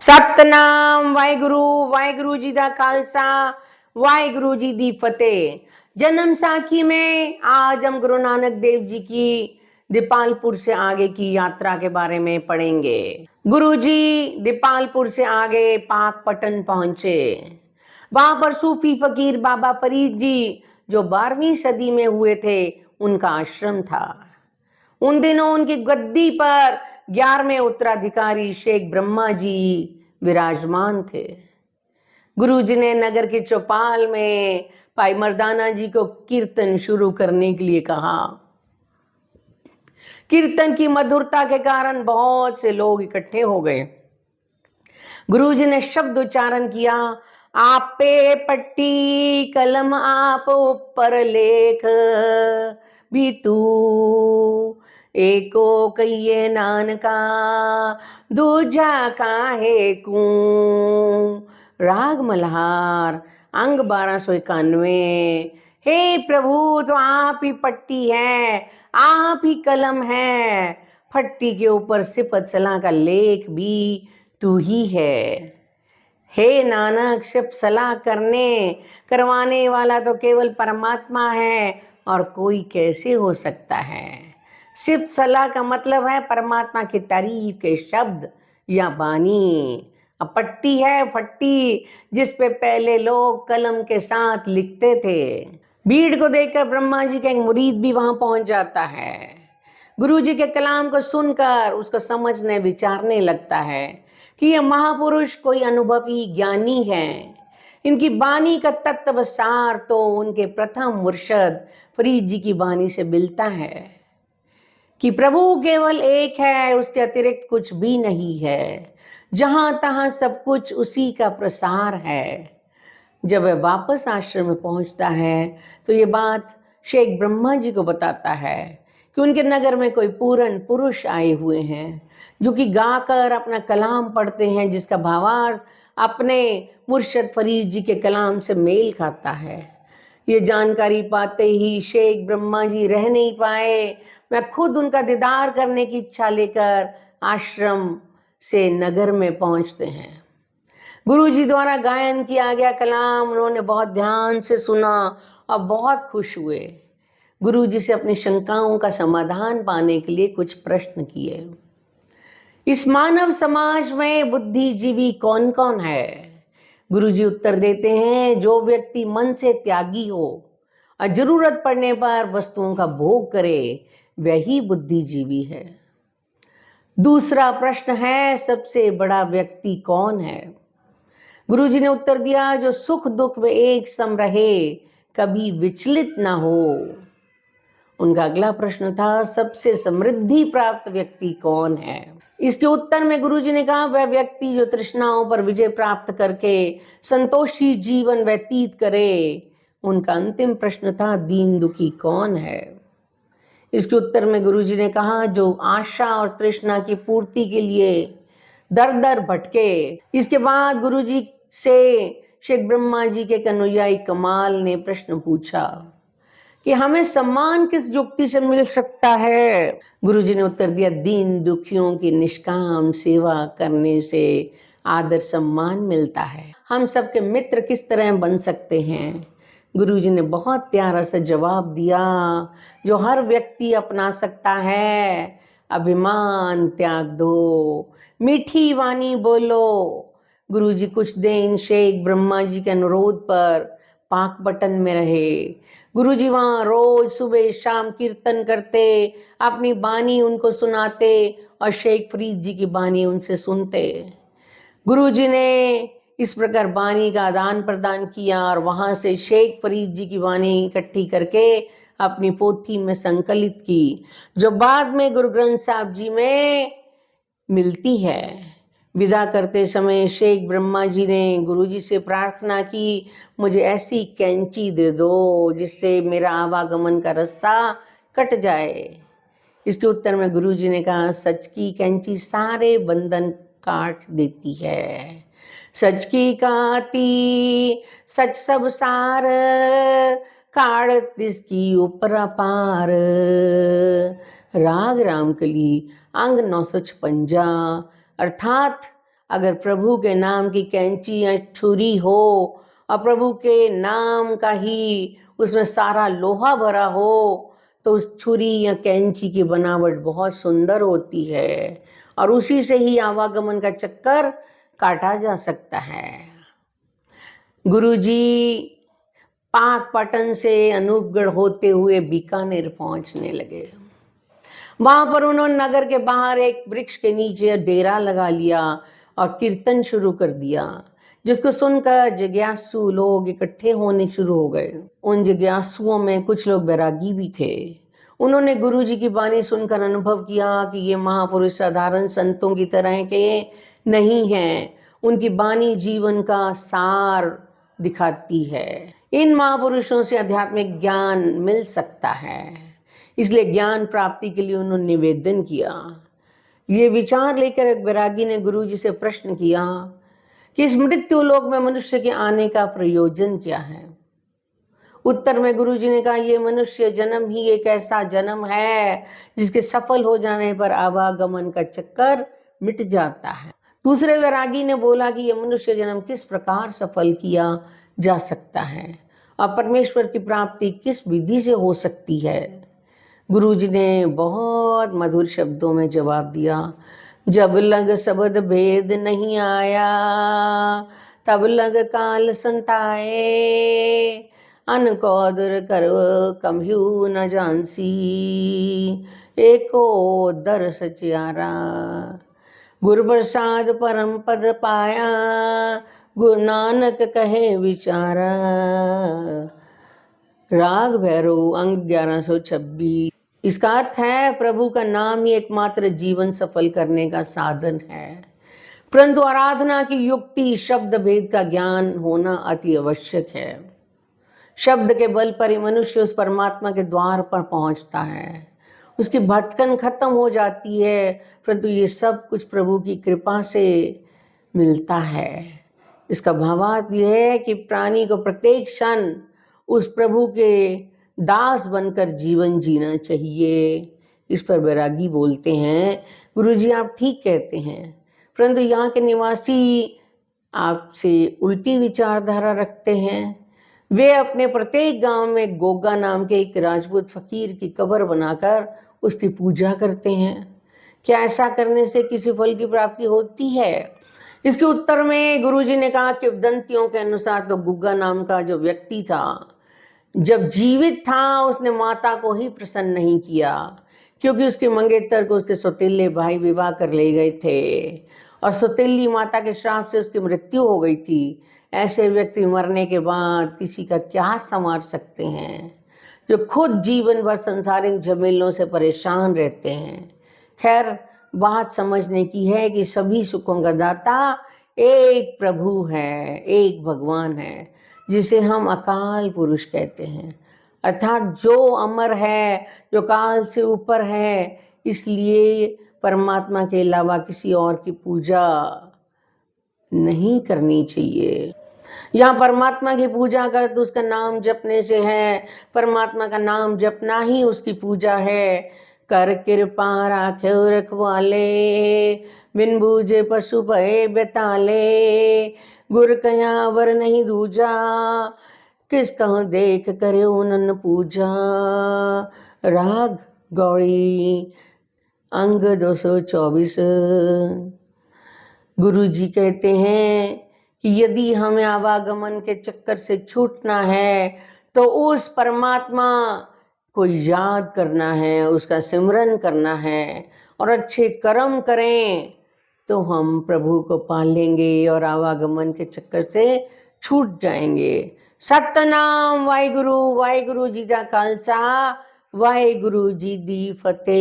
सतनाम वाहिगुरु जी दा खालसा वाहिगुरु जी दी फतेह। जन्म साखी में आज हम गुरु नानक देव जी की दीपालपुर से आगे की यात्रा के बारे में पढ़ेंगे। गुरु जी दीपालपुर से आगे पाकपटन पहुंचे। वहां पर सूफी फकीर बाबा फरीद जी जो 12वीं सदी में हुए थे, उनका आश्रम था। उन दिनों उनकी गद्दी पर 11वें उत्तराधिकारी शेख ब्रह्मा जी विराजमान थे। गुरु जी ने नगर के चौपाल में भाई मर्दाना जी को कीर्तन शुरू करने के लिए कहा। कीर्तन की मधुरता के कारण बहुत से लोग इकट्ठे हो गए। गुरु जी ने शब्द उच्चारण किया, आप पे पट्टी कलम आप ऊपर लेख भी तू एको कहिए नानका दूजा काहे कू। राग मल्हार अंग 1291। हे प्रभु, तो आप ही पट्टी है, आप ही कलम है, फट्टी के ऊपर सिफत सलाह का लेख भी तू ही है। हे नानक, सिर्फ सलाह करवाने वाला तो केवल परमात्मा है, और कोई कैसे हो सकता है। सिर्फ सलाह का मतलब है परमात्मा की तारीफ के शब्द या बानी। अब पट्टी है फट्टी, जिस पे पहले लोग कलम के साथ लिखते थे। भीड़ को देखकर ब्रह्मा जी का एक मुरीद भी वहां पहुंच जाता है। गुरु जी के कलाम को सुनकर उसको समझने विचारने लगता है कि यह महापुरुष कोई अनुभवी ज्ञानी है। इनकी बानी का तत्व सार तो उनके प्रथम मुर्शद फरीद जी की बानी से मिलता है कि प्रभु केवल एक है, उसके अतिरिक्त कुछ भी नहीं है, जहां तहां सब कुछ उसी का प्रसार है। जब वह वापस आश्रम में पहुंचता है तो ये बात शेख ब्रह्मा जी को बताता है कि उनके नगर में कोई पूर्ण पुरुष आए हुए हैं जो कि गाकर अपना कलाम पढ़ते हैं, जिसका भावार्थ अपने मुर्शद फरीद जी के कलाम से मेल खाता है। ये जानकारी पाते ही शेख ब्रह्मा जी रह नहीं पाए। मैं खुद उनका दीदार करने की इच्छा लेकर आश्रम से नगर में पहुंचते हैं। गुरु जी द्वारा गायन किया गया कलाम उन्होंने बहुत ध्यान से सुना और बहुत खुश हुए। गुरु जी से अपनी शंकाओं का समाधान पाने के लिए कुछ प्रश्न किए। इस मानव समाज में बुद्धिजीवी कौन कौन है? गुरु जी उत्तर देते हैं, जो व्यक्ति मन से त्यागी हो और जरूरत पड़ने पर वस्तुओं का भोग करे, वही बुद्धिजीवी है। दूसरा प्रश्न है, सबसे बड़ा व्यक्ति कौन है? गुरु जी ने उत्तर दिया, जो सुख दुख में एक सम रहे, कभी विचलित ना हो। उनका अगला प्रश्न था, सबसे समृद्धि प्राप्त व्यक्ति कौन है? इसके उत्तर में गुरु जी ने कहा, वह व्यक्ति जो तृष्णाओं पर विजय प्राप्त करके संतोषी जीवन व्यतीत करे। उनका अंतिम प्रश्न था, दीन दुखी कौन है? इसके उत्तर में गुरु जी ने कहा, जो आशा और तृष्णा की पूर्ति के लिए दर दर भटके। इसके बाद गुरु जी से शेख ब्रह्मा जी के अनुयायी कमाल ने प्रश्न पूछा कि हमें सम्मान किस युक्ति से मिल सकता है? गुरु जी ने उत्तर दिया, दीन दुखियों की निष्काम सेवा करने से आदर सम्मान मिलता है। हम सबके मित्र किस तरह बन सकते हैं? गुरु जी ने बहुत प्यारा सा जवाब दिया, जो हर व्यक्ति अपना सकता है। अभिमान त्याग दो, मीठी वाणी बोलो। गुरु जी कुछ दिन शेख ब्रह्मा जी के अनुरोध पर पाकपटन में रहे। गुरु जी वहाँ रोज सुबह शाम कीर्तन करते, अपनी बानी उनको सुनाते और शेख फरीद जी की बानी उनसे सुनते। गुरु जी ने इस प्रकार बानी का आदान प्रदान किया और वहां से शेख फरीद जी की बानी इकट्ठी करके अपनी पोथी में संकलित की, जो बाद में गुरु ग्रंथ साहब जी में मिलती है। विदा करते समय शेख ब्रह्मा जी ने गुरु जी से प्रार्थना की, मुझे ऐसी कैंची दे दो जिससे मेरा आवागमन का रास्ता कट जाए। इसके उत्तर में गुरु जी ने कहा, सच की कैंची सारे बंधन काट देती है। सच की काती सच सब सार, काट इसकी ऊपर पार। राग रामकली अंग 956। अर्थात अगर प्रभु के नाम की कैंची या छुरी हो और प्रभु के नाम का ही उसमें सारा लोहा भरा हो तो उस छुरी या कैंची की बनावट बहुत सुंदर होती है और उसी से ही आवागमन का चक्कर काटा जा सकता है। गुरुजी पाकपटन से अनूपगढ़ होते हुए बीकानेर पहुंचने लगे। वहां पर उन्होंने नगर के बाहर एक वृक्ष के नीचे डेरा लगा लिया और कीर्तन शुरू कर दिया, जिसको सुनकर जिज्ञासु लोग इकट्ठे होने शुरू हो गए। उन जिज्ञासुओं में कुछ लोग बैरागी भी थे। उन्होंने गुरुजी की वाणी सुनकर अनुभव किया कि ये महापुरुष साधारण संतों की तरह के नहीं हैं। उनकी वाणी जीवन का सार दिखाती है। इन महापुरुषों से आध्यात्मिक ज्ञान मिल सकता है, इसलिए ज्ञान प्राप्ति के लिए उन्होंने निवेदन किया। ये विचार लेकर एक बैरागी ने गुरुजी से प्रश्न किया कि इस मृत्यु लोक में मनुष्य के आने का प्रयोजन क्या है। उत्तर में गुरुजी ने कहा, ये मनुष्य जन्म ही एक ऐसा जन्म है जिसके सफल हो जाने पर आवागमन का चक्कर मिट जाता है। दूसरे वैरागी ने बोला कि यह मनुष्य जन्म किस प्रकार सफल किया जा सकता है और परमेश्वर की प्राप्ति किस विधि से हो सकती है। गुरुजी ने बहुत मधुर शब्दों में जवाब दिया, जब लग शब्द भेद नहीं आया तब लग काल संताए, अनकोदर कर कम्हू न जानसी, एको दर सचियारा, गुरु प्रसाद परम पद पाया, गुरु नानक कहे विचारा। राग भैरव अंग 1126। इसका अर्थ है, प्रभु का नाम ही एकमात्र जीवन सफल करने का साधन है, परंतु आराधना की युक्ति शब्द भेद का ज्ञान होना अति आवश्यक है। शब्द के बल पर ही मनुष्य उस परमात्मा के द्वार पर पहुंचता है, उसकी भटकन खत्म हो जाती है, परंतु ये सब कुछ प्रभु की कृपा से मिलता है। इसका भावार्थ यह है कि प्राणी को प्रत्येक क्षण उस प्रभु के दास बनकर जीवन जीना चाहिए। इस पर बैरागी बोलते हैं, गुरुजी आप ठीक कहते हैं, परंतु यहाँ के निवासी आपसे उल्टी विचारधारा रखते हैं। वे अपने प्रत्येक गांव में गोगा नाम के एक राजपूत फकीर की कब्र बनाकर उसकी पूजा करते हैं। क्या ऐसा करने से किसी फल की प्राप्ति होती है? इसके उत्तर में गुरुजी ने कहा कि किंवदंतियों के अनुसार तो गुग्गा नाम का जो व्यक्ति था, जब जीवित था उसने माता को ही प्रसन्न नहीं किया, क्योंकि उसके मंगेतर को उसके सौतेले भाई विवाह कर ले गए थे और सौतेली माता के श्राप से उसकी मृत्यु हो गई थी। ऐसे व्यक्ति मरने के बाद किसी का क्या संवार सकते हैं, जो खुद जीवन भर सांसारिक झमेलों से परेशान रहते हैं। खैर, बात समझने की है कि सभी सुखों का दाता एक प्रभु है, एक भगवान है, जिसे हम अकाल पुरुष कहते हैं, अर्थात जो अमर है, जो काल से ऊपर है। इसलिए परमात्मा के अलावा किसी और की पूजा नहीं करनी चाहिए। यहाँ परमात्मा की पूजा कर तो उसका नाम जपने से है, परमात्मा का नाम जपना ही उसकी पूजा है। कर कृपा राखे रखवाले, बिन बूझे पशु भये बेताले, गुर कया वर नहीं दूजा, किस कहूँ देख करे उनन पूजा। राग गौड़ी अंग 224। गुरु जी कहते हैं कि यदि हमें आवागमन के चक्कर से छूटना है तो उस परमात्मा को याद करना है, उसका सिमरन करना है और अच्छे कर्म करें तो हम प्रभु को पा लेंगे और आवागमन के चक्कर से छूट जाएंगे। सतनाम वाहिगुरु जी दा खालसा, वाहिगुरु जी दी फतेह।